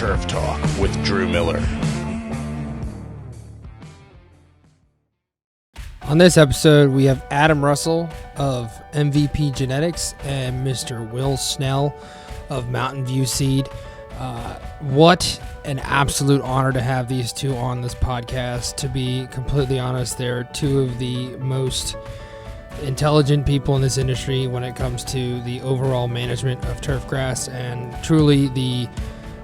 Turf Talk with Drew Miller. On this episode, we have Adam Russell of MVP Genetics and Mr. Will Snell of Mountain View Seed. What an absolute honor to have these two on this podcast. To be completely honest, they're two of the most intelligent people in this industry when it comes to the overall management of turfgrass, and truly the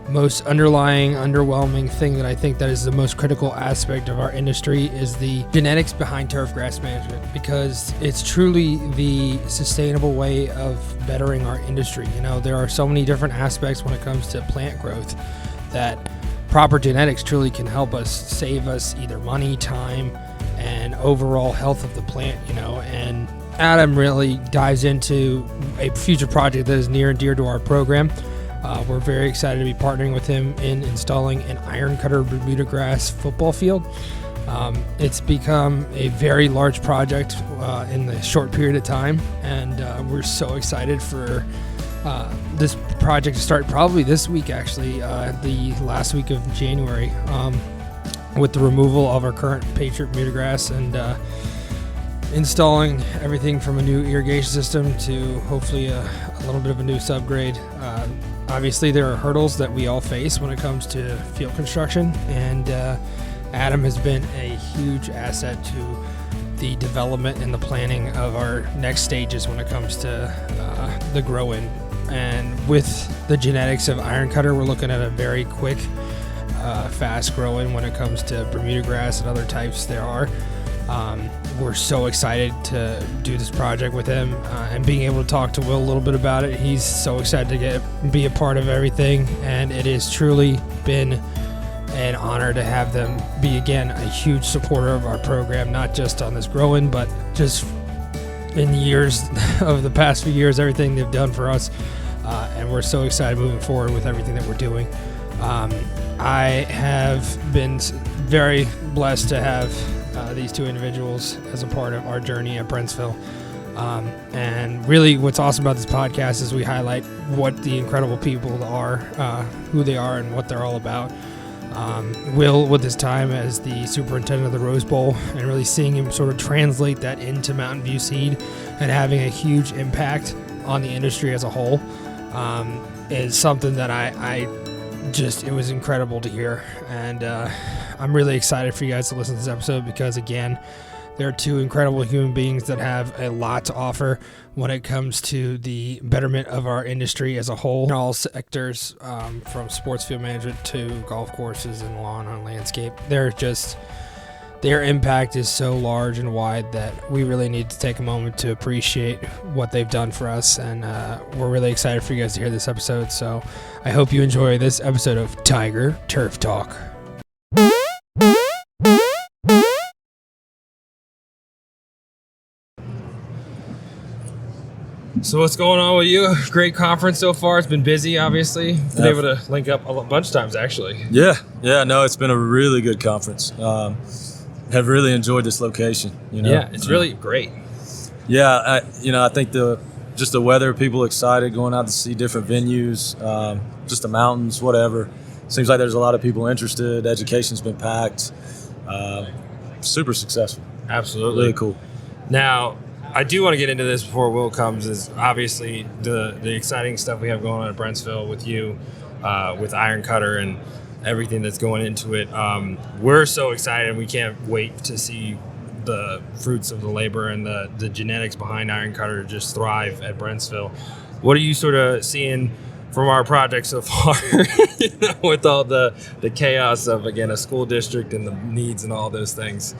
most underwhelming thing that I think that is the most critical aspect of our industry is the genetics behind turfgrass management, because it's truly the sustainable way of bettering our industry. You know, there are so many different aspects when it comes to plant growth that proper genetics truly can help us, save us either money, time, and overall health of the plant, you know. And Adam really dives into a future project that is near and dear to our program. We're very excited to be partnering with him in installing an IronCutter Bermudagrass football field. It's become a very large project in a short period of time, and we're so excited for this project to start probably this week, actually, the last week of January, with the removal of our current Patriot Bermudagrass and installing everything from a new irrigation system to hopefully a little bit of a new subgrade. Obviously, there are hurdles that we all face when it comes to field construction, and Adam has been a huge asset to the development and the planning of our next stages when it comes to the grow-in. And with the genetics of IronCutter, we're looking at a very quick, fast grow-in when it comes to Bermudagrass and other types there are. We're so excited to do this project with him, and being able to talk to Will a little bit about it. He's so excited to be a part of everything, and it has truly been an honor to have them be, again, a huge supporter of our program, not just on this growing, but just in the years of the past few years, everything they've done for us. And we're so excited moving forward with everything that we're doing. I have been very blessed to have these two individuals as a part of our journey at Brentsville. And really what's awesome about this podcast is we highlight what the incredible people are, who they are, and what they're all about. Will, with his time as the superintendent of the Rose Bowl, and really seeing him sort of translate that into Mountain View Seed and having a huge impact on the industry as a whole, is something that it was incredible to hear. And I'm really excited for you guys to listen to this episode because, again, they're two incredible human beings that have a lot to offer when it comes to the betterment of our industry as a whole in all sectors, from sports field management to golf courses and lawn and landscape. Their impact is so large and wide that we really need to take a moment to appreciate what they've done for us. And we're really excited for you guys to hear this episode. So I hope you enjoy this episode of Tiger Turf Talk. So what's going on with you? Great conference so far. It's been busy, obviously. Been able to link up a bunch of times, actually. Yeah, no, it's been a really good conference. Have really enjoyed this location. You know? Yeah, it's really great. Yeah, I think the weather, people excited going out to see different venues, just the mountains, whatever. Seems like there's a lot of people interested. Education's been packed. Super successful. Absolutely. Really cool. Now, I do want to get into this before Will comes, is obviously the exciting stuff we have going on at Brentsville with you, with IronCutter and everything that's going into it. We're so excited. We can't wait to see the fruits of the labor and the genetics behind IronCutter just thrive at Brentsville. What are you sort of seeing from our project so far, with all the chaos of, again, a school district and the needs and all those things?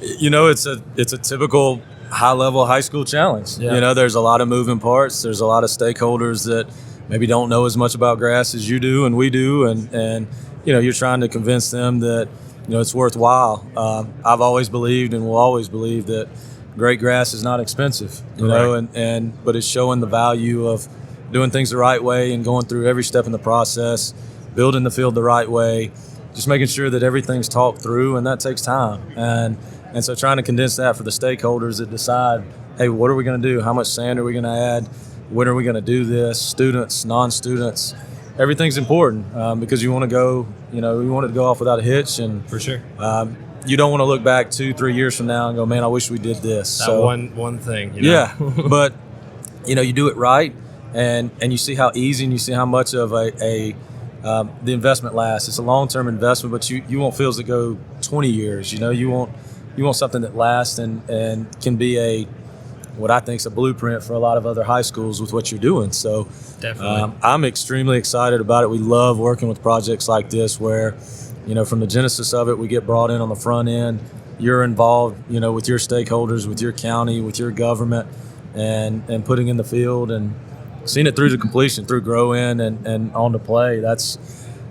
It's a typical high-level high school challenge. Yeah. There's a lot of moving parts. There's a lot of stakeholders that maybe don't know as much about grass as you do and we do, and you're trying to convince them that it's worthwhile. I've always believed and will always believe that great grass is not expensive, but it's showing the value of doing things the right way and going through every step in the process, building the field the right way, just making sure that everything's talked through, and that takes time. And so trying to condense that for the stakeholders that decide, hey, what are we going to do? How much sand are we going to add? When are we going to do this? Students, non-students, everything's important because you want to go, you want it to go off without a hitch. And for sure. You don't want to look back 2-3 years from now and go, man, I wish we did this. That one thing. Yeah, but you do it right, and you see how easy and you see how much of the investment lasts. It's a long-term investment, but you want fields that go 20 years. You want something that lasts and can be what I think is a blueprint for a lot of other high schools with what you're doing. So definitely, I'm extremely excited about it. We love working with projects like this where, from the genesis of it, we get brought in on the front end. You're involved, with your stakeholders, with your county, with your government, and putting in the field and seeing it through to completion, through grow in and on to play. That's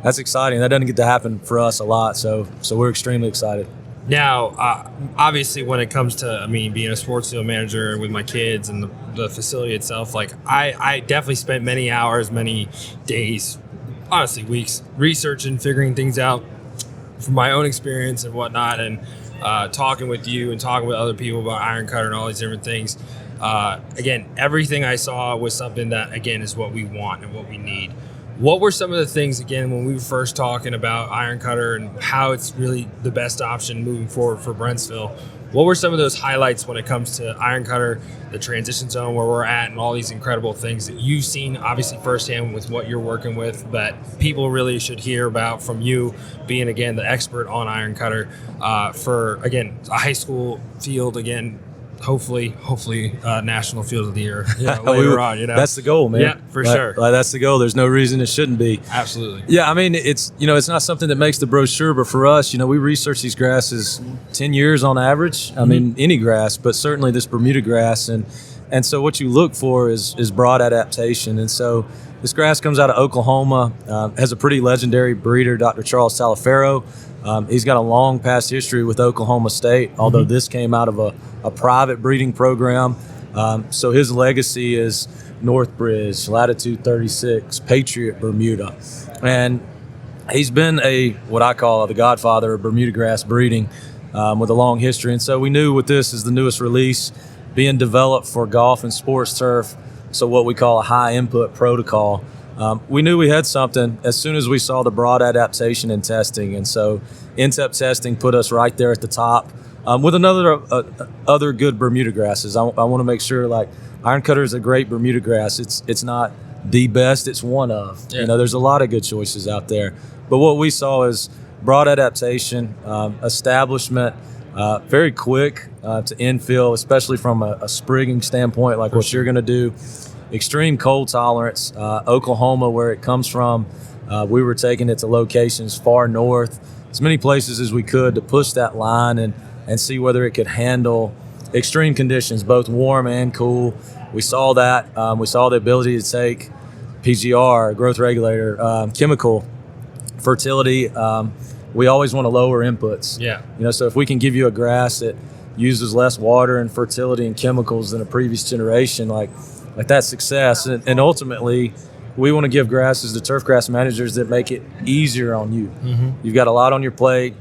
exciting. That doesn't get to happen for us a lot. So we're extremely excited. Now, obviously, when it comes to, being a sports field manager with my kids and the facility itself, I definitely spent many hours, many days, honestly, weeks researching, figuring things out from my own experience and whatnot, and talking with you and talking with other people about IronCutter and all these different things. Again, everything I saw was something that, again, is what we want and what we need. What were some of the things, again, when we were first talking about IronCutter and how it's really the best option moving forward for Brentsville? What were some of those highlights when it comes to IronCutter, the transition zone where we're at, and all these incredible things that you've seen, obviously, firsthand with what you're working with, that people really should hear about from you being, again, the expert on IronCutter for, again, a high school field, again, hopefully national field of the year later on. That's the goal, man. Yeah, for sure. That's the goal. There's no reason it shouldn't be. Absolutely. Yeah, it's it's not something that makes the brochure, but for us, we research these grasses 10 years on average. Any grass, but certainly this Bermuda grass, and so what you look for is broad adaptation. And so this grass comes out of Oklahoma, has a pretty legendary breeder, Dr. Charles Talifero. He's got a long past history with Oklahoma State, although this came out of a private breeding program. So his legacy is Northbridge, Latitude 36, Patriot Bermuda. And he's been what I call the godfather of Bermuda grass breeding with a long history. And so we knew with this as the newest release being developed for golf and sports turf, so what we call a high input protocol. We knew we had something as soon as we saw the broad adaptation and testing. And so INTEP testing put us right there at the top with other good Bermuda grasses. I want to make sure IronCutter is a great Bermuda grass. It's not the best, it's one of. Yeah. There's a lot of good choices out there. But what we saw is broad adaptation, establishment, very quick to infill, especially from a sprigging standpoint, like what you're going to do. Extreme cold tolerance. Oklahoma, where it comes from, we were taking it to locations far north, as many places as we could to push that line and see whether it could handle extreme conditions, both warm and cool. We saw that. We saw the ability to take PGR, growth regulator, chemical, fertility. We always want to lower inputs. Yeah. So if we can give you a grass that uses less water and fertility and chemicals than a previous generation, like that's success. And ultimately, we want to give grasses to turfgrass managers that make it easier on you. Mm-hmm. You've got a lot on your plate.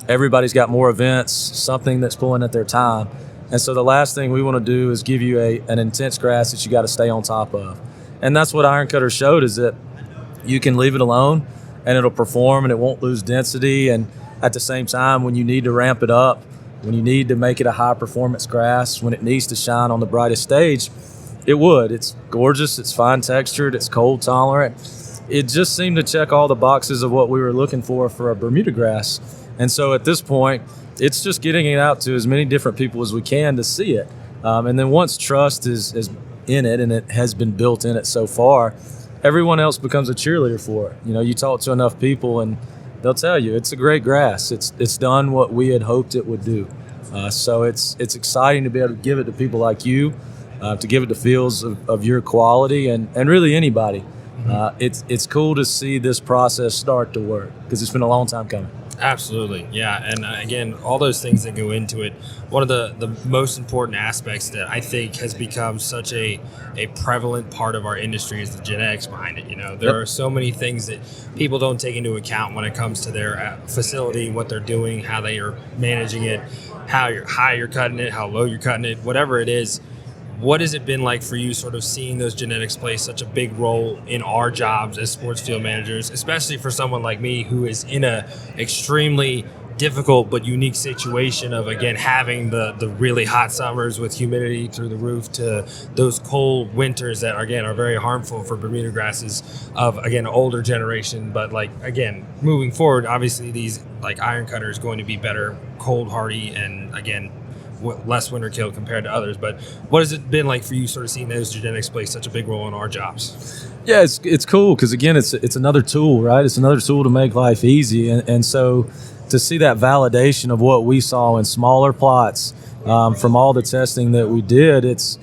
Everybody's got more events, something that's pulling at their time. And so the last thing we want to do is give you an intense grass that you got to stay on top of. And that's what IronCutter showed, is that you can leave it alone and it'll perform and it won't lose density. And at the same time, when you need to ramp it up, when you need to make it a high performance grass, when it needs to shine on the brightest stage, it would. It's gorgeous. It's fine textured. It's cold tolerant. It just seemed to check all the boxes of what we were looking for a Bermuda grass. And so at this point, it's just getting it out to as many different people as we can to see it. And then once trust is in it, and it has been built in it so far, everyone else becomes a cheerleader for it. You talk to enough people and they'll tell you it's a great grass. It's done what we had hoped it would do. So it's exciting to be able to give it to people like you, to give it to fields of your quality and really anybody. It's cool to see this process start to work because it's been a long time coming. Absolutely, yeah. And again, all those things that go into it, one of the most important aspects that I think has become such a prevalent part of our industry is the genetics behind it. There are so many things that people don't take into account when it comes to their facility, what they're doing, how they are managing it, how high you're cutting it, how low you're cutting it, whatever it is. what has it been like for you sort of seeing those genetics play such a big role in our jobs as sports field managers, especially for someone like me who is in a extremely difficult but unique situation of, again, having the really hot summers with humidity through the roof to those cold winters that, again, are very harmful for Bermuda grasses of, again, an older generation. But, like, again, moving forward, obviously these, like, IronCutter is going to be better cold hardy and, again, less winter kill compared to others. But what has it been like for you sort of seeing those genetics play such a big role in our jobs? Yeah, it's cool because, again, it's another tool, right? It's another tool to make life easy. And so to see that validation of what we saw in smaller plots from all the testing that we did, it's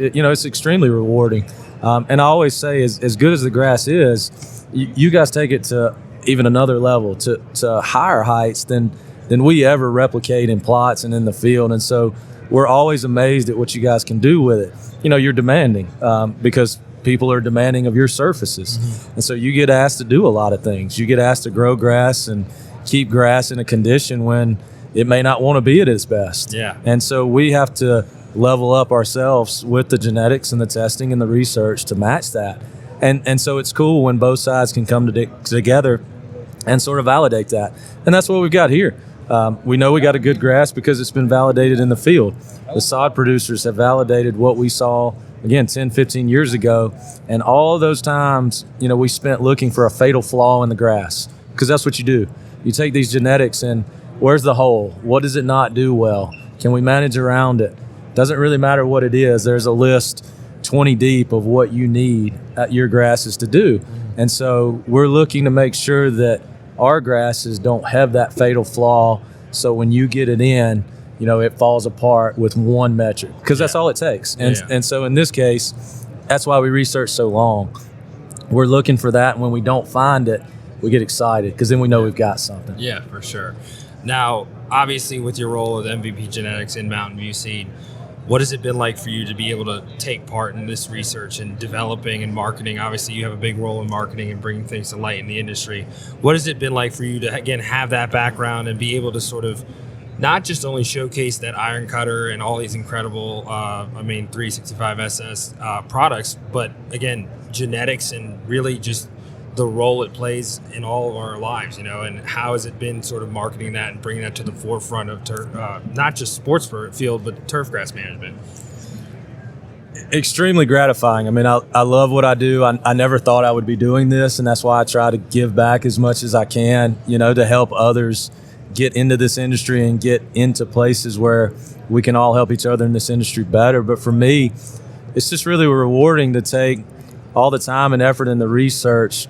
extremely rewarding. And I always say, as good as the grass is, you guys take it to even another level, to higher heights than we ever replicate in plots and in the field. And so we're always amazed at what you guys can do with it. You're demanding because people are demanding of your surfaces. Mm-hmm. And so you get asked to do a lot of things. You get asked to grow grass and keep grass in a condition when it may not want to be at its best. Yeah. And so we have to level up ourselves with the genetics and the testing and the research to match that. And so it's cool when both sides can come together and sort of validate that. And that's what we've got here. We know we got a good grass because it's been validated in the field. The sod producers have validated what we saw, again, 10, 15 years ago. And all those times, we spent looking for a fatal flaw in the grass, because that's what you do. You take these genetics and where's the hole? What does it not do well? Can we manage around it? Doesn't really matter what it is. There's a list 20 deep of what you need at your grasses to do. And so we're looking to make sure that our grasses don't have that fatal flaw. So when you get it in, it falls apart with one metric, because that's all it takes. And so in this case, that's why we research so long. We're looking for that. And when we don't find it, we get excited because then we know we've got something. Yeah, for sure. Now, obviously, with your role with MVP Genetics in Mountain View Seed, what has it been like for you to be able to take part in this research and developing and marketing? Obviously, you have a big role in marketing and bringing things to light in the industry. What has it been like for you to, again, have that background and be able to sort of not just only showcase that IronCutter and all these incredible, 365 SS products, but, again, genetics and really just the role it plays in all of our lives, and how has it been sort of marketing that and bringing that to the forefront of not just sports field, but turfgrass management? Extremely gratifying. I love what I do. I never thought I would be doing this, and that's why I try to give back as much as I can, to help others get into this industry and get into places where we can all help each other in this industry better. But for me, it's just really rewarding to take all the time and effort in the research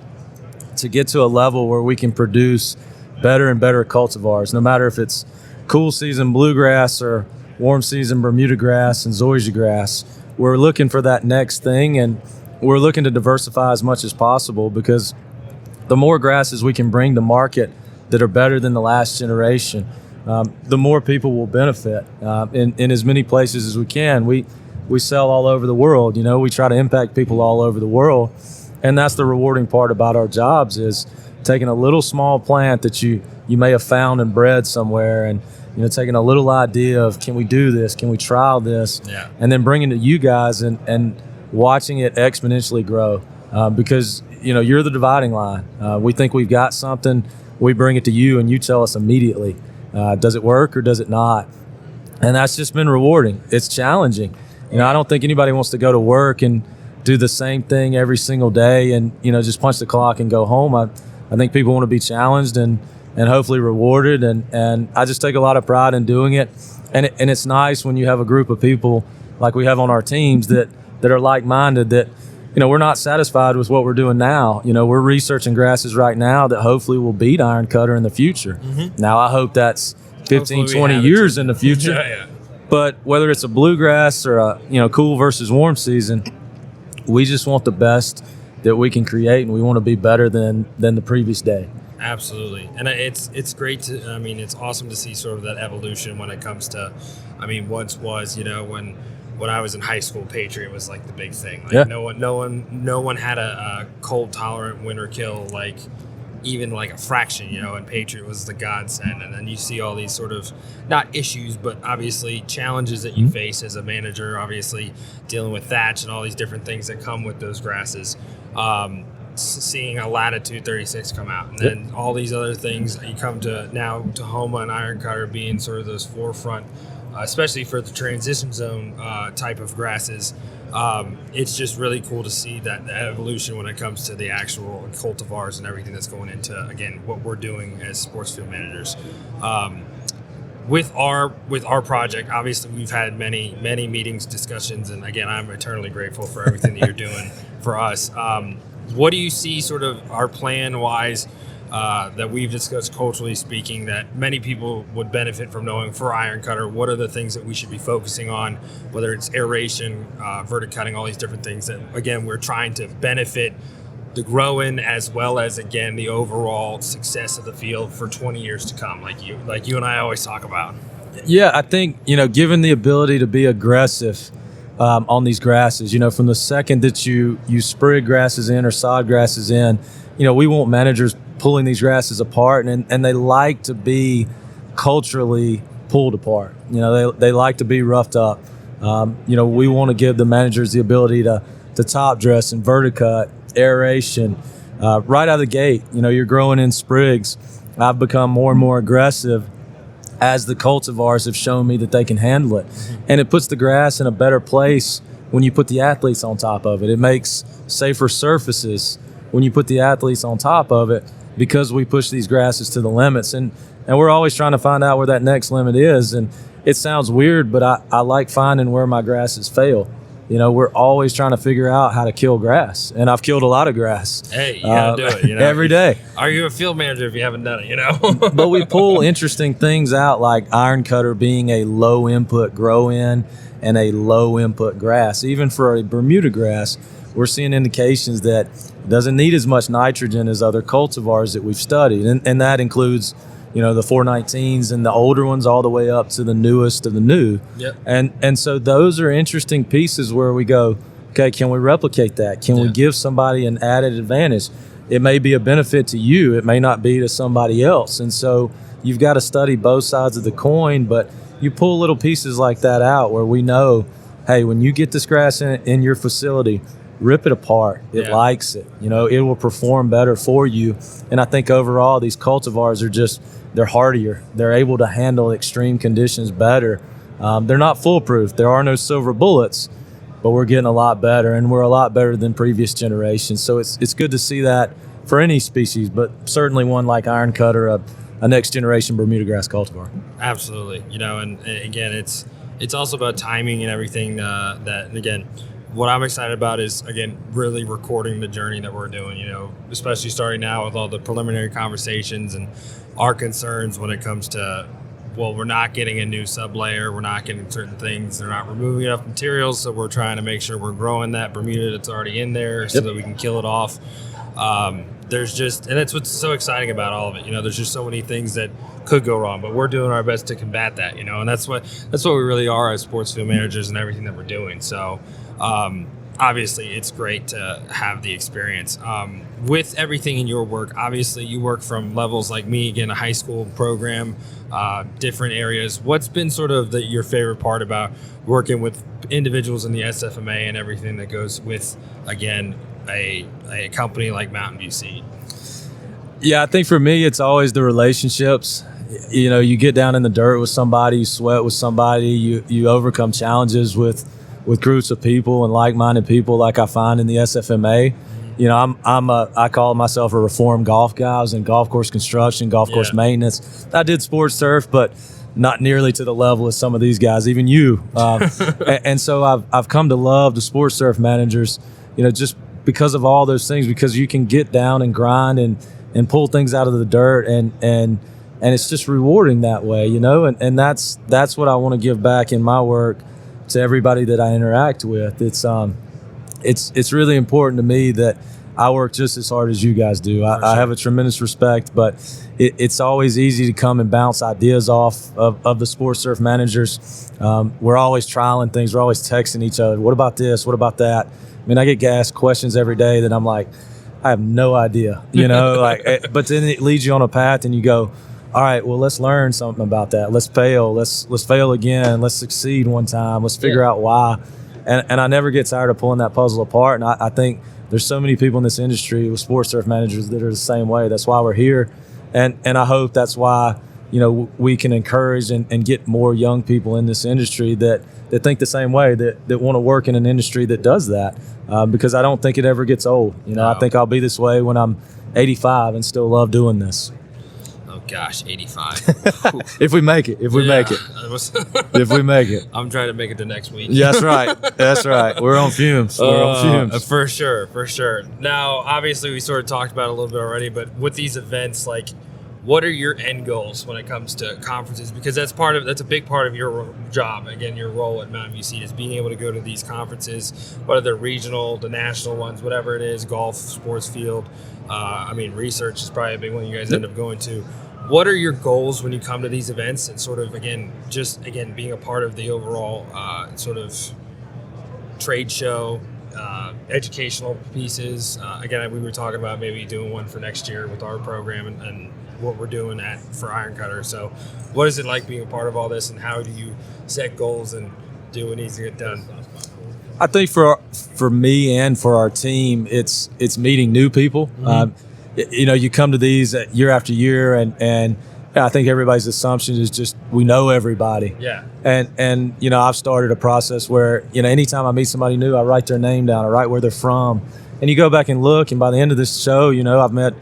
to get to a level where we can produce better and better cultivars, no matter if it's cool season bluegrass or warm season Bermuda grass and zoysia grass. We're looking for that next thing, and we're looking to diversify as much as possible, because the more grasses we can bring to market that are better than the last generation, the more people will benefit in as many places as we can. We sell all over the world. We try to impact people all over the world. And that's the rewarding part about our jobs, is taking a little small plant that you may have found and bred somewhere, and taking a little idea of, can we do this? Can we trial this? Yeah. And then bringing it to you guys and watching it exponentially grow, because you're the dividing line. We think we've got something, we bring it to you, and you tell us immediately, does it work or does it not? And that's just been rewarding. It's challenging. I don't think anybody wants to go to work and do the same thing every single day and just punch the clock and go home. I think people want to be challenged and hopefully rewarded, and I just take a lot of pride in doing it. And it's nice when you have a group of people like we have on our teams that are like-minded, that we're not satisfied with what we're doing now. We're researching grasses right now that hopefully will beat IronCutter in the future. Mm-hmm. Now I hope that's 15, 20 years in the future. Yeah. But whether it's a bluegrass or a cool versus warm season, we just want the best that we can create, and we want to be better than the previous day. Absolutely. And it's great to, it's awesome to see sort of that evolution when it comes to, once was, when I was in high school, Patriot was like the big thing. Like, yeah. No one had a cold tolerant winter kill like even like a fraction, and Patriot was the godsend. And then you see all these sort of, not issues, but obviously challenges that you face as a manager, obviously dealing with thatch and all these different things that come with those grasses. Seeing a Latitude 36 come out, and then all these other things, you come to now Tahoma and IronCutter being sort of those forefront, especially for the transition zone type of grasses. It's just really cool to see that evolution when it comes to the actual cultivars and everything that's going into, again, what we're doing as sports field managers. With our project, obviously we've had many meetings, discussions, and again, I'm eternally grateful for everything that you're doing for us. What do you see sort of our plan-wise that we've discussed culturally speaking that many people would benefit from knowing for IronCutter? What are the things that we should be focusing on, whether it's aeration, verticutting, all these different things that, again, we're trying to benefit the growing as well as, again, the overall success of the field for 20 years to come, like you and I always talk about? Yeah, I think, given the ability to be aggressive on these grasses, from the second that you sprig grasses in or sod grasses in, we want managers pulling these grasses apart, and they like to be culturally pulled apart. They like to be roughed up. We want to give the managers the ability to top dress and verticut, aeration, right out of the gate. You're growing in sprigs. I've become more and more aggressive as the cultivars have shown me that they can handle it. And it puts the grass in a better place when you put the athletes on top of it. It makes safer surfaces when you put the athletes on top of it, because we push these grasses to the limits. And we're always trying to find out where that next limit is. And it sounds weird, but I like finding where my grasses fail. We're always trying to figure out how to kill grass, and I've killed a lot of grass. Hey, you gotta do it. Every day. Are you a field manager if you haven't done it? But we pull interesting things out, like IronCutter being a low input grow in and a low input grass. Even for a Bermuda grass, we're seeing indications that it doesn't need as much nitrogen as other cultivars that we've studied, and that includes the 419s and the older ones all the way up to the newest of the new. Yep. And so those are interesting pieces where we go, okay, can we replicate that? Can we give somebody an added advantage? It may be a benefit to you. It may not be to somebody else. And so you've got to study both sides of the coin, but you pull little pieces like that out where we know, hey, when you get this grass in your facility, rip it apart. It likes it. It will perform better for you. And I think overall these cultivars are they're hardier. They're able to handle extreme conditions better. They're not foolproof. There are no silver bullets, but we're getting a lot better, and we're a lot better than previous generations. So it's good to see that for any species, but certainly one like IronCutter, a next generation Bermudagrass cultivar. Absolutely. And again, it's also about timing and everything and again, what I'm excited about is, again, really recording the journey that we're doing, especially starting now with all the preliminary conversations and our concerns when it comes to, well, we're not getting a new sublayer, we're not getting certain things, they're not removing enough materials, so we're trying to make sure we're growing that Bermuda that's already in there so that we can kill it off. And that's what's so exciting about all of it. There's just so many things that could go wrong, but we're doing our best to combat that, and that's what we really are as sports field managers and everything that we're doing. So obviously it's great to have the experience. With everything in your work, obviously you work from levels like me, again, a high school program, different areas. What's been sort of your favorite part about working with individuals in the SFMA and everything that goes with, again, a company like Mountain View Seed? Yeah, I think for me, it's always the relationships. You get down in the dirt with somebody, you sweat with somebody, you overcome challenges with groups of people and like-minded people, like I find in the SFMA. I call myself a reformed golf guy. I was in golf course construction, golf course maintenance. I did sports turf, but not nearly to the level as some of these guys, even you. And so I've come to love the sports turf managers, just because of all those things, because you can get down and grind and pull things out of the dirt, and it's just rewarding that way, and that's what I want to give back in my work to everybody that I interact with. It's really important to me that I work just as hard as you guys do. I have a tremendous respect, but it's always easy to come and bounce ideas off of the sports surf managers. We're always trialing things. We're always texting each other. What about this? What about that? I mean, I get asked questions every day that I'm like, I have no idea, but then it leads you on a path and you go, all right, well, let's learn something about that. Let's fail. Let's fail again. Let's succeed one time. Let's figure out why. And I never get tired of pulling that puzzle apart. And I think there's so many people in this industry with sports turf managers that are the same way. That's why we're here. And I hope that's why, we can encourage and get more young people in this industry that think the same way, that want to work in an industry that does that. Because I don't think it ever gets old. No. I think I'll be this way when I'm 85 and still love doing this. Gosh, 85. If we make it. If we make it. I'm trying to make it to next week. Yeah, that's right. We're on fumes. For sure. Now, obviously, we sort of talked about it a little bit already, but with these events, like, what are your end goals when it comes to conferences? Because that's a big part of your job. Again, your role at Mountain View Seed is being able to go to these conferences, whether they're regional, the national ones, whatever it is, golf, sports field. Research is probably a big one you guys end up going to. What are your goals when you come to these events and sort of, again, being a part of the overall sort of trade show, educational pieces? We were talking about maybe doing one for next year with our program and what we're doing for IronCutter. So what is it like being a part of all this, and how do you set goals and do what needs to get done? I think for me and for our team, it's meeting new people. Mm-hmm. You come to these year after year, and I think everybody's assumption is just we know everybody. Yeah. And I've started a process where anytime I meet somebody new, I write their name down, I write where they're from, and you go back and look, and by the end of this show, I've met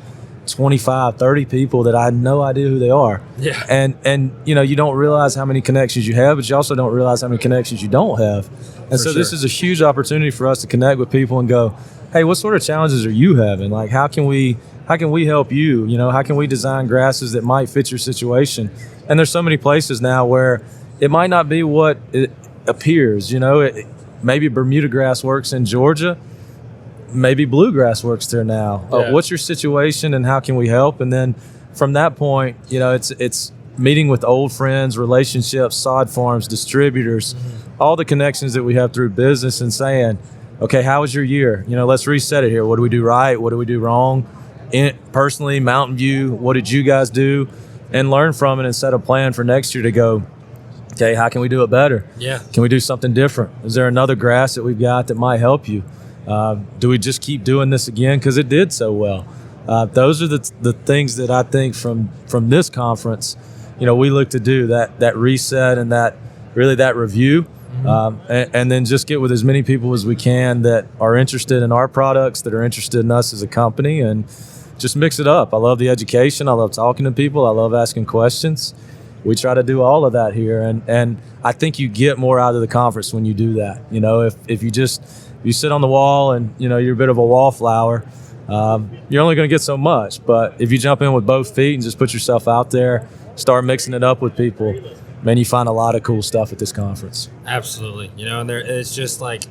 25, 30 people that I had no idea who they are. Yeah. And you don't realize how many connections you have, but you also don't realize how many connections you don't have. And so this is a huge opportunity for us to connect with people and go, hey, what sort of challenges are you having? Like, how can we help you? How can we design grasses that might fit your situation? And there's so many places now where it might not be what it appears. Maybe Bermudagrass works in Georgia. Maybe bluegrass works there now. Yeah. What's your situation and how can we help? And then from that point, it's meeting with old friends, relationships, sod farms, distributors, all the connections that we have through business, and saying, okay, how was your year? Let's reset it here. What do we do right? What do we do wrong? Personally, Mountain View, what did you guys do? And learn from it and set a plan for next year to go, okay, how can we do it better? Yeah. Can we do something different? Is there another grass that we've got that might help you? Do we just keep doing this again because it did so well? Those are the things that I think from this conference, we look to do, that reset and that review. And then just get with as many people as we can that are interested in our products, that are interested in us as a company, and just mix it up. I love the education. I love talking to people. I love asking questions. We try to do all of that here. And I think you get more out of the conference when you do that. If you sit on the wall and, you're a bit of a wallflower, you're only going to get so much. But if you jump in with both feet and just put yourself out there, start mixing it up with people, man, you find a lot of cool stuff at this conference. Absolutely. And it's just like,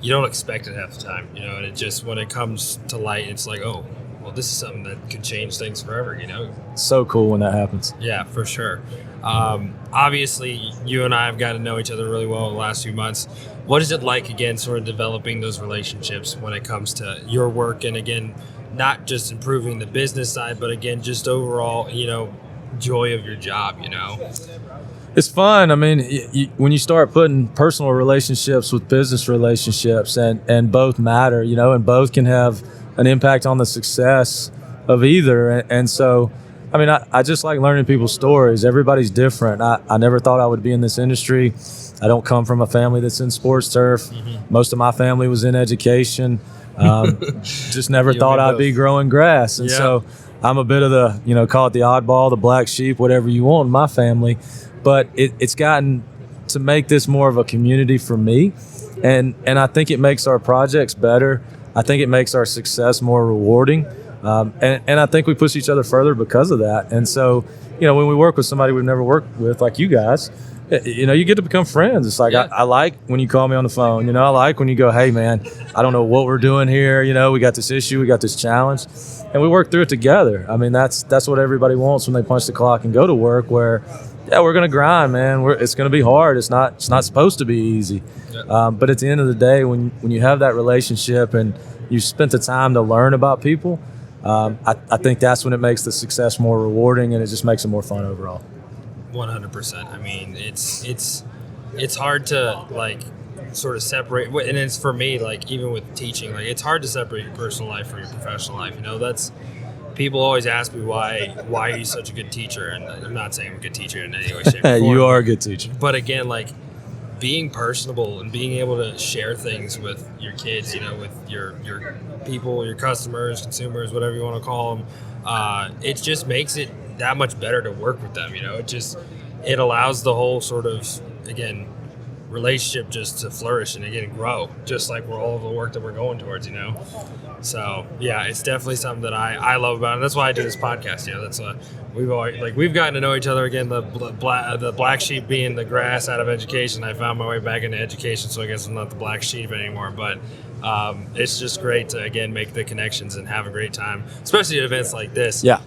you don't expect it half the time, and it just, when it comes to light, it's like, oh, well, this is something that could change things forever, So cool when that happens. Yeah, for sure. Obviously, you and I have gotten to know each other really well the last few months. What is it like, again, sort of developing those relationships when it comes to your work, and again, not just improving the business side, but again, just overall, joy of your job, It's fun. I mean, when you start putting personal relationships with business relationships, and both matter, and both can have an impact on the success of either. And so, I mean, I just like learning people's stories. Everybody's different. I never thought I would be in this industry. I don't come from a family that's in sports turf. Mm-hmm. Most of my family was in education. Just never thought I'd be growing grass. And so I'm a bit of the, call it the oddball, the black sheep, whatever you want in my family. But it's gotten to make this more of a community for me. And I think it makes our projects better. I think it makes our success more rewarding. And I think we push each other further because of that. And so, when we work with somebody we've never worked with, like you guys, you get to become friends. It's like, I like when you call me on the phone, I like when you go, hey man, I don't know what we're doing here. We got this issue, we got this challenge, and we work through it together. I mean, that's what everybody wants when they punch the clock and go to work, where, we're going to grind, man. It's going to be hard. It's not supposed to be easy. But at the end of the day, when you have that relationship and you spent the time to learn about people, I think that's when it makes the success more rewarding, and it just makes it more fun overall. 100%. I mean, it's hard to like sort of separate, and it's for me, like even with teaching, like it's hard to separate your personal life from your professional life. You know, that's people always ask me why are you such a good teacher, and I'm not saying I'm a good teacher in any way, shape, or form. You are a good teacher. But again, like being personable and being able to share things with your kids, you know, with your people, your customers, consumers, whatever you want to call them, it just makes it that much better to work with them. You know, it allows the whole sort of, again, relationship just to flourish and again grow, just like we're all the work that we're going towards, you know. So yeah, it's definitely something that I love about it. And that's why I do this podcast. You know, that's we've gotten to know each other again. The black sheep being the grass out of education. I found my way back into education, so I guess I'm not the black sheep anymore. But it's just great to again make the connections and have a great time, especially at events like this. Yeah.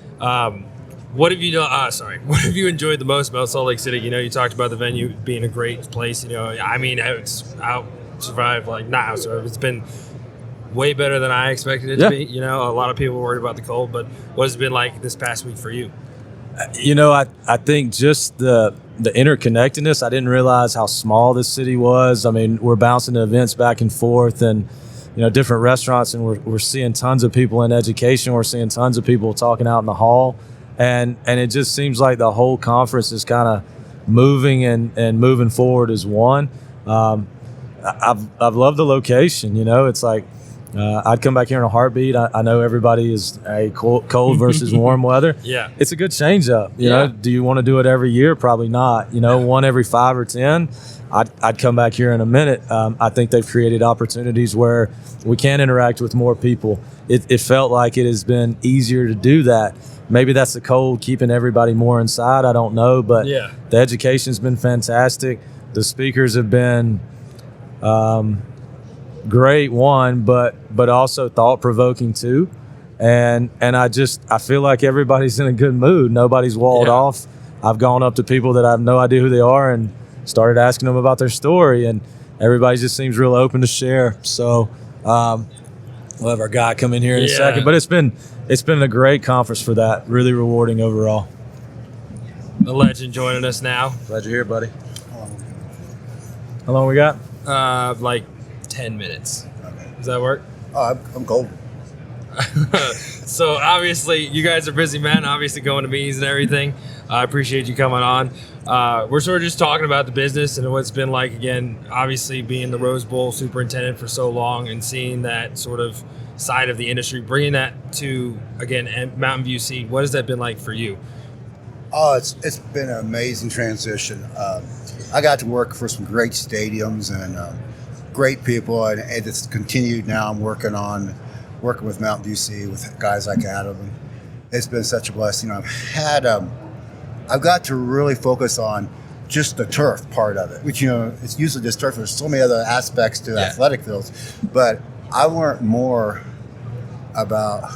What have you done? What have you enjoyed the most about Salt Lake City? You know, you talked about the venue being a great place. You know, I mean, it's survived like not outsurvived. It's been way better than I expected it to be. You know, a lot of people were worried about the cold, but what has it been like this past week for you? You know, I think just the interconnectedness. I didn't realize how small this city was. I mean, we're bouncing to events back and forth, and you know, different restaurants, and we're seeing tons of people in education. We're seeing tons of people talking out in the hall. And it just seems like the whole conference is kind of moving and moving forward as one. I've loved the location. You know, it's like I'd come back here in a heartbeat. I know everybody is a cold versus warm weather. Yeah, it's a good change up. You know, do you want to do it every year? Probably not. You know, one every 5 or 10. I'd come back here in a minute. I think they've created opportunities where we can interact with more people. It felt like it has been easier to do that. Maybe that's the cold keeping everybody more inside. I don't know, but the education's been fantastic. The speakers have been great, one, but also thought-provoking too. And I feel like everybody's in a good mood. Nobody's walled off. I've gone up to people that I have no idea who they are and started asking them about their story, and everybody just seems real open to share. So we'll have our guy come in here in a second, but it's been a great conference for that. Really rewarding overall. The legend joining us now. Glad you're here, buddy. How long we got? Like 10 minutes. Okay. Does that work? Oh, I'm golden. So obviously you guys are busy men, obviously going to meetings and everything. I appreciate you coming on. We're sort of just talking about the business and what it's been like, again, obviously being the Rose Bowl superintendent for so long and seeing that sort of side of the industry, bringing that to, again, Mountain View Seed. What has that been like for you? Oh, it's been an amazing transition. I got to work for some great stadiums and great people, and it's continued now. I'm working with Mountain View Seed with guys like Adam. It's been such a blessing. I've got to really focus on just the turf part of it, which, you know, it's usually just turf. There's so many other aspects to athletic fields, but I learned more about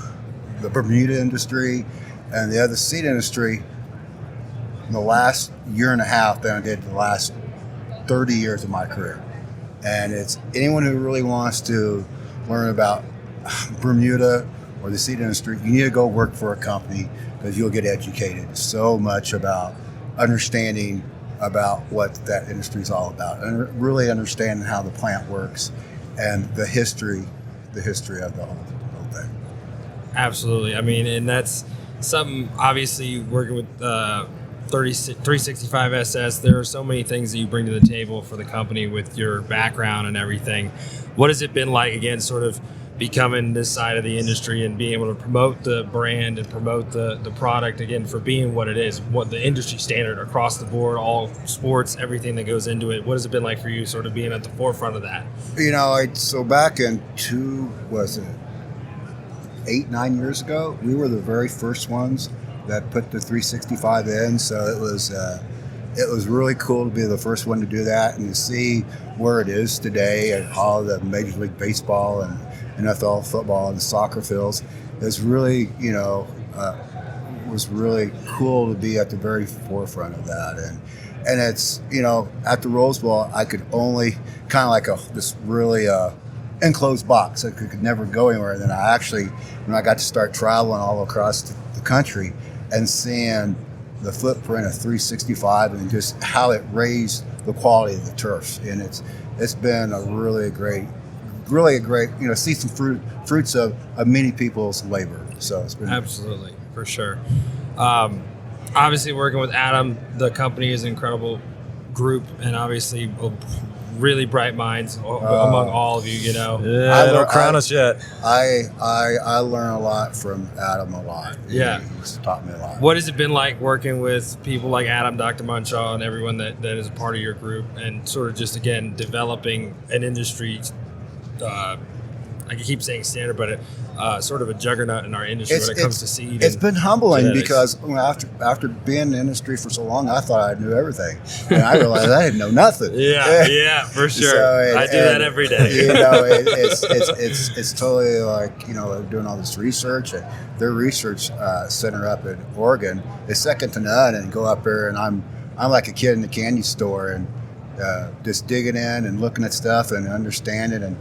the Bermuda industry and the other seed industry in the last year and a half than I did the last 30 years of my career. And it's anyone who really wants to learn about Bermuda or the seed industry, you need to go work for a company because you'll get educated so much about understanding about what that industry is all about and really understanding how the plant works and the history of the whole thing. Absolutely. I mean, and that's something, obviously, working with 365 SS, there are so many things that you bring to the table for the company with your background and everything. What has it been like, again, sort of becoming this side of the industry and being able to promote the brand and promote the product, again, for being what it is, what the industry standard across the board, all sports, everything that goes into it? What has it been like for you sort of being at the forefront of that? You know, so back in 8-9 years ago, we were the very first ones that put the 365 in, so it was really cool to be the first one to do that and to see where it is today and all the Major League Baseball and NFL football and soccer fields. It's really, was really cool to be at the very forefront of that. And it's, at the Rose Bowl, I could only kind of like this really enclosed box. So it could never go anywhere. And then when I got to start traveling all across the country and seeing the footprint of 365 and just how it raised the quality of the turf. And it's been a really great, see some fruits of many people's labor. So it's been absolutely, for sure. Obviously working with Adam, the company is an incredible group, and obviously really bright minds among all of you, Yeah, don't crown us yet. I learn a lot from Adam a lot. Yeah. He's taught me a lot. What has it been like working with people like Adam, Dr. Munshaw, and everyone that is a part of your group, and sort of just, again, developing an industry, I keep saying standard, but sort of a juggernaut in our industry when it comes to seed. It's been humbling genetics. because after being in the industry for so long, I thought I knew everything, and I realized I didn't know nothing. Yeah, for sure. So, I do that every day. It's totally like doing all this research. And their research center up in Oregon is second to none. And go up there, and I'm like a kid in the candy store, and just digging in and looking at stuff and understanding and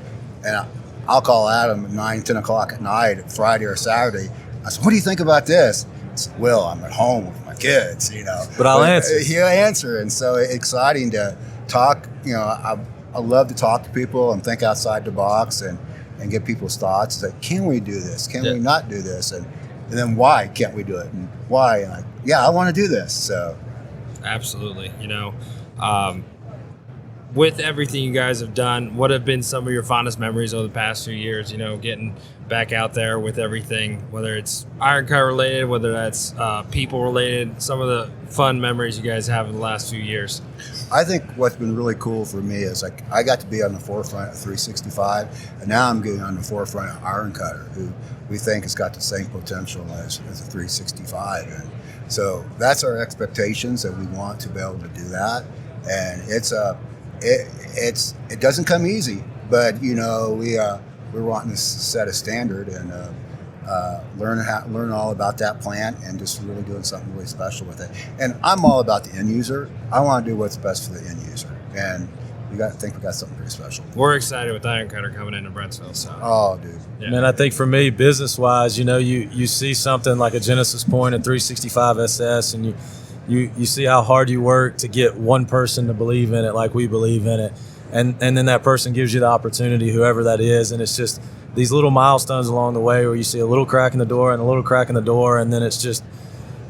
I'll call Adam at 9, 10 o'clock at night, Friday or Saturday. I said, what do you think about this? I said, well, I'm at home with my kids, But I'll answer. He'll answer. And so it's exciting to talk. I love to talk to people and think outside the box and get people's thoughts. Like, can we do this? Can we not do this? And then why can't we do it? And why? And I want to do this. So, absolutely. With everything you guys have done, what have been some of your fondest memories over the past few years? Getting back out there with everything, whether it's IronCutter related, whether that's people related, some of the fun memories you guys have in the last few years. I think what's been really cool for me is like I got to be on the forefront of 365, and now I'm getting on the forefront of IronCutter, who we think has got the same potential as a 365. And so that's our expectations, that we want to be able to do that. And it doesn't come easy, but we're wanting to set a standard and learn all about that plant and just really doing something really special with it. And I'm all about the end user. I want to do what's best for the end user, and we got something pretty special. We're excited with IronCutter coming into Brentsville. So. Oh, dude. Yeah. Man, I think for me, business-wise, you see something like a Genesis Point and 365 SS, and you see how hard you work to get one person to believe in it like we believe in it. And then that person gives you the opportunity, whoever that is. And it's just these little milestones along the way where you see a little crack in the door and a little crack in the door. And then it's just,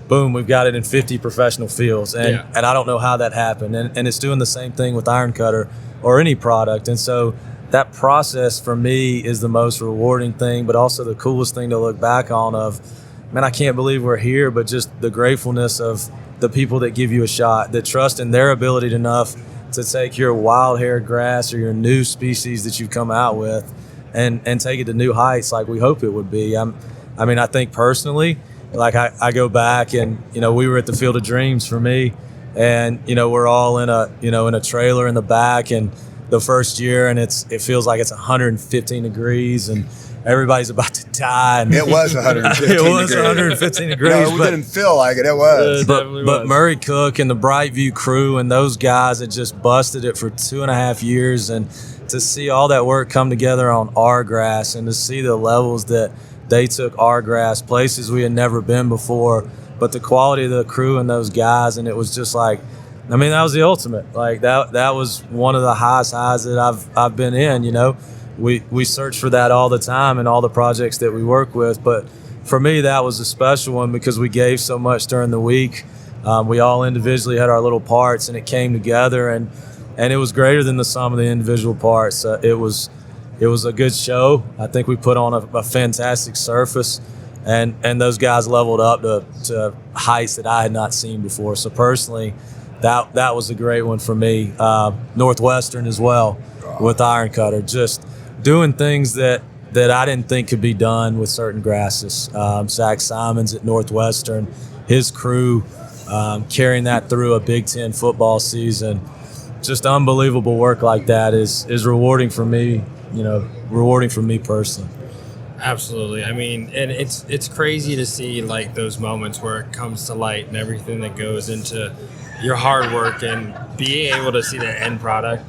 boom, we've got it in 50 professional fields. And I don't know how that happened. And it's doing the same thing with IronCutter or any product. And so that process for me is the most rewarding thing, but also the coolest thing to look back on of, man, I can't believe we're here, but just the gratefulness of the people that give you a shot, that trust in their ability enough to take your wild-haired grass or your new species that you've come out with and take it to new heights like we hope it would be. I think personally, like I go back and, we were at the Field of Dreams for me, and, we're all in a trailer in the back, and the first year, and it feels like it's 115 degrees and everybody's about to die. And it was 115 it was degrees. 115 degrees. No, we didn't feel like it. It was. But Murray Cook and the Brightview crew and those guys had just busted it for 2.5 years. And to see all that work come together on our grass and to see the levels that they took our grass, places we had never been before, but the quality of the crew and those guys, and it was just like, that was the ultimate. Like that was one of the highest highs that I've been in, We search for that all the time in all the projects that we work with. But for me, that was a special one because we gave so much during the week. We all individually had our little parts, and it came together, and it was greater than the sum of the individual parts. It was a good show. I think we put on a fantastic surface, and those guys leveled up to heights that I had not seen before. So personally, that was a great one for me. Northwestern as well with IronCutter, just doing things that I didn't think could be done with certain grasses. Zach Simons at Northwestern, his crew carrying that through a Big Ten football season. Just unbelievable work like that is rewarding for me, rewarding for me personally. Absolutely. And it's crazy to see like those moments where it comes to light and everything that goes into your hard work and being able to see the end product,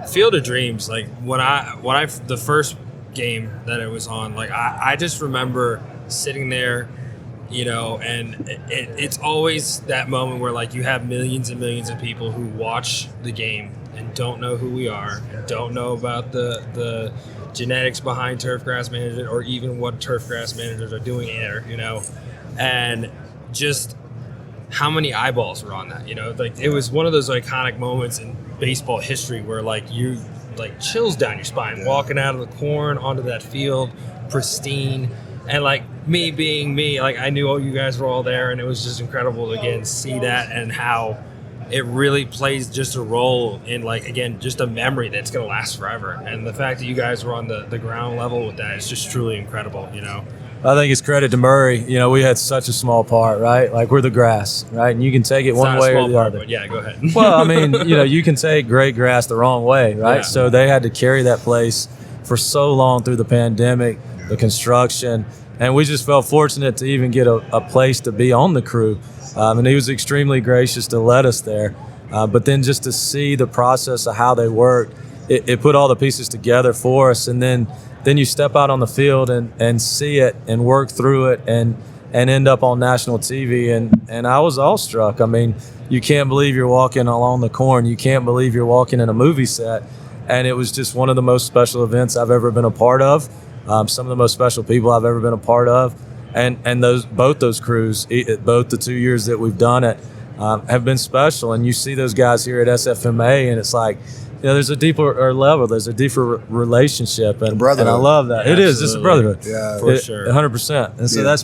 Field of Dreams. Like when I the first game that it was on, like I just remember sitting there, you know, and it's always that moment where like you have millions and millions of people who watch the game and don't know who we are, and don't know about the genetics behind Turfgrass management or even what Turfgrass managers are doing there, you know, and just how many eyeballs were on that, you know, like it was one of those iconic moments in baseball history where like you like chills down your spine walking out of the corn onto that field, pristine. And like me being me, like I knew all you guys were all there, and it was just incredible to again see that and how it really plays just a role in like again just a memory that's gonna last forever. And the fact that you guys were on the ground level with that is just truly incredible, you know. I think it's credit to Murray. You know, we had such a small part, right? Like we're the grass, right? And you can take it one way or the other. But yeah, go ahead. Well, I mean, you know, you can take great grass the wrong way, right? Yeah. So they had to carry that place for so long through the pandemic, the construction, and we just felt fortunate to even get a place to be on the crew. And he was extremely gracious to let us there. But then just to see the process of how they worked, it put all the pieces together for us. And then you step out on the field and see it and work through it and end up on national TV. And I was awestruck. I mean, you can't believe you're walking along the corn. You can't believe you're walking in a movie set. And it was just one of the most special events I've ever been a part of. Some of the most special people I've ever been a part of. And both those crews, both the 2 years that we've done it, have been special. And you see those guys here at SFMA, and it's like, you know, there's a deeper level, there's a deeper relationship, and I love that. Yeah, it is, it's a brotherhood, for sure, 100%. And so that's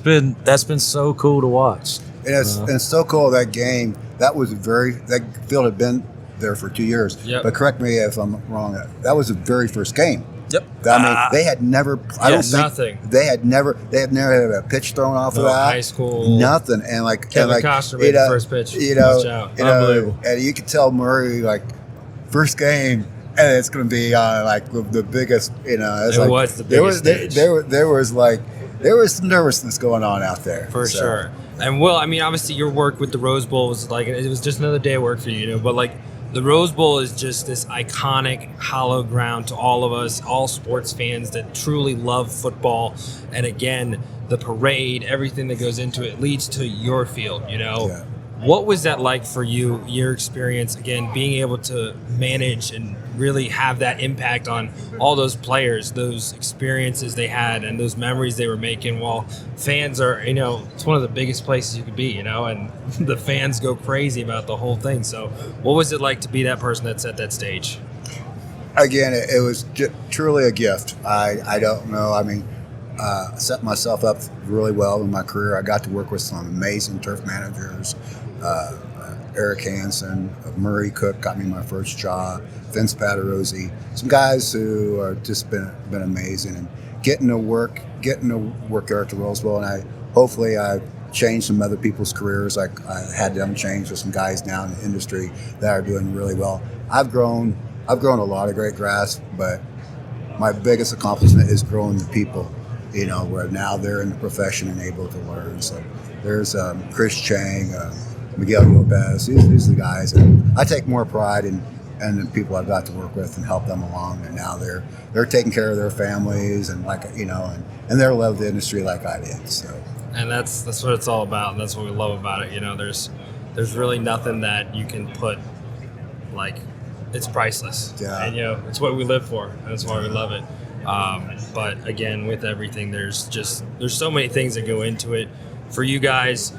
been so cool to watch. And it's so cool that game. That field had been there for 2 years. Yep. But correct me if I'm wrong. That was the very first game. Yep. I mean, they had never. I don't think nothing. They had never had a pitch thrown off of that. High school. Nothing. And like Kevin Costner made the first pitch. You know, Watch out. Unbelievable. And you could tell Murray like first game, and it's going to be like the biggest. You know, It was the biggest stage. There was some nervousness going on out there for sure. And Will, I mean, obviously your work with the Rose Bowl was like it was just another day of work for you, you know. But like the Rose Bowl is just this iconic hollow ground to all of us, all sports fans that truly love football. And again, the parade, everything that goes into it leads to your field, you know. Yeah. What was that like for you, your experience, again, being able to manage and really have that impact on all those players, those experiences they had and those memories they were making while fans are, you know, it's one of the biggest places you could be, you know, and the fans go crazy about the whole thing. So what was it like to be that person that set that stage? Again, it was truly a gift. I don't know. I mean, I set myself up really well in my career. I got to work with some amazing turf managers. Eric Hansen, Murray Cook got me my first job. Vince Paterozzi, some guys who are just been amazing, and getting to work there at the Rose Bowl, and hopefully I changed some other people's careers. Like I had them change with some guys now in the industry that are doing really well. I've grown a lot of great grass, but my biggest accomplishment is growing the people. You know, where now they're in the profession and able to learn. So there's Chris Chang, Miguel Lopez. These are the guys, and I take more pride in the people I've got to work with and help them along. And now they're taking care of their families and and they love the industry like I did. So, and that's what it's all about, and that's what we love about it. You know, there's really nothing that you can put like it's priceless. Yeah. And you know, it's what we live for, and that's why we love it. But again, with everything, there's so many things that go into it. For you guys,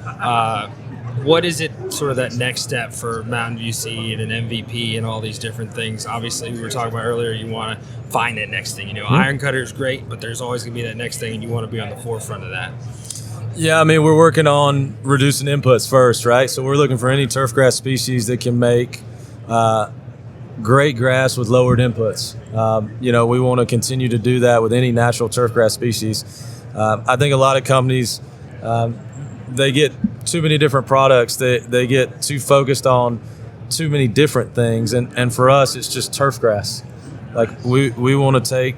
what is it sort of that next step for Mountain View Seed and MVP and all these different things? Obviously, we were talking about earlier, you want to find that next thing. You know, IronCutter is great, but there's always going to be that next thing, and you want to be on the forefront of that. Yeah, I mean, we're working on reducing inputs first, right? So we're looking for any turfgrass species that can make great grass with lowered inputs. You know, we want to continue to do that with any natural turfgrass species. I think a lot of companies, they get too many different products. They get too focused on too many different things. And for us, it's just turfgrass. Like we want to take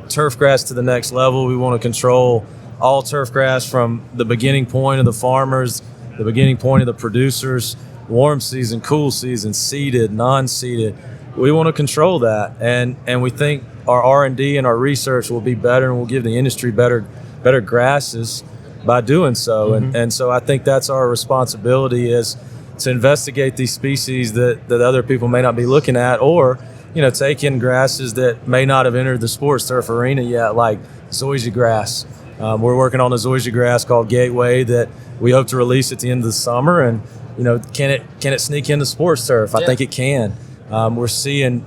turfgrass to the next level. We want to control all turfgrass from the beginning point of the farmers, the beginning point of the producers, warm season, cool season, seeded, non-seeded. we want to control that, and we think our R&D and our research will be better, and will give the industry better grasses by doing so. And so I think that's our responsibility, is to investigate these species that other people may not be looking at, or take in grasses that may not have entered the sports turf arena yet, like zoysia grass. We're working on a zoysia grass called Gateway that we hope to release at the end of the summer. And can it sneak into sports turf? I think it can. We're seeing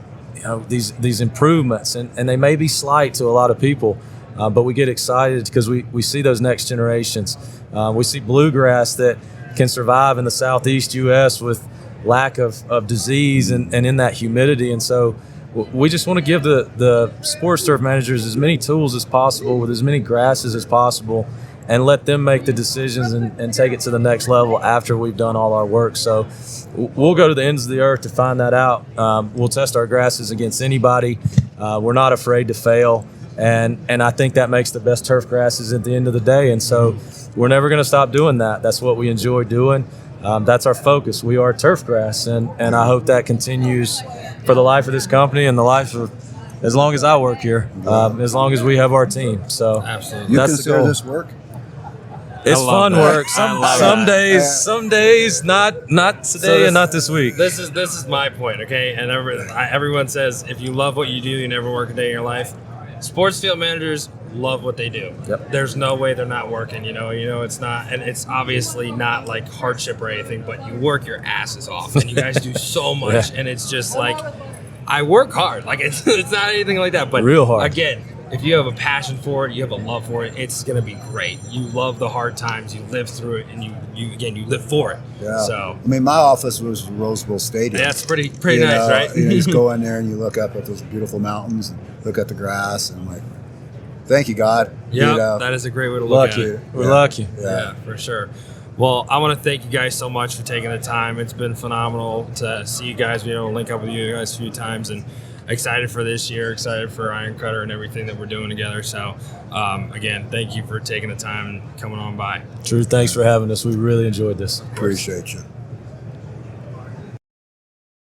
these improvements, and they may be slight to a lot of people, but we get excited because we see those next generations. We see bluegrass that can survive in the southeast U.S. with lack of disease and in that humidity. And so we just want to give the sports turf managers as many tools as possible with as many grasses as possible, and let them make the decisions and take it to the next level after we've done all our work. So we'll go to the ends of the earth to find that out. We'll test our grasses against anybody. We're not afraid to fail. And I think that makes the best turf grasses at the end of the day. And so we're never going to stop doing that. That's what we enjoy doing. That's our focus. We are turf grass. And I hope that continues for the life of this company and the life of, as long as I work here, as long as we have our team. So absolutely, you that's consider the goal. This work? It's fun that. work. Some days, not today and not this week. This is my point, okay? And everyone says if you love what you do, you never work a day in your life. Sports field managers love what they do. Yep. There's no way they're not working. It's not, and it's obviously not like hardship or anything, but you work your asses off, and you guys do so much, and it's just like, I work hard. Like it's not anything like that, but real hard. Again, if you have a passion for it, you have a love for it, it's going to be great. You love the hard times, you live through it, and you live for it. Yeah. So I mean, my office was Rose Bowl Stadium. that's pretty nice, right? You just go in there and you look up at those beautiful mountains, and look at the grass, and I'm like, thank you, God. Yeah, that is a great way to look at it. We're lucky. Yeah, for sure. Well, I want to thank you guys so much for taking the time. It's been phenomenal to see you guys, link up with you guys a few times, and excited for this year, excited for IronCutter and everything that we're doing together. So, again, thank you for taking the time and coming on by. Drew, thanks for having us. We really enjoyed this. Appreciate you.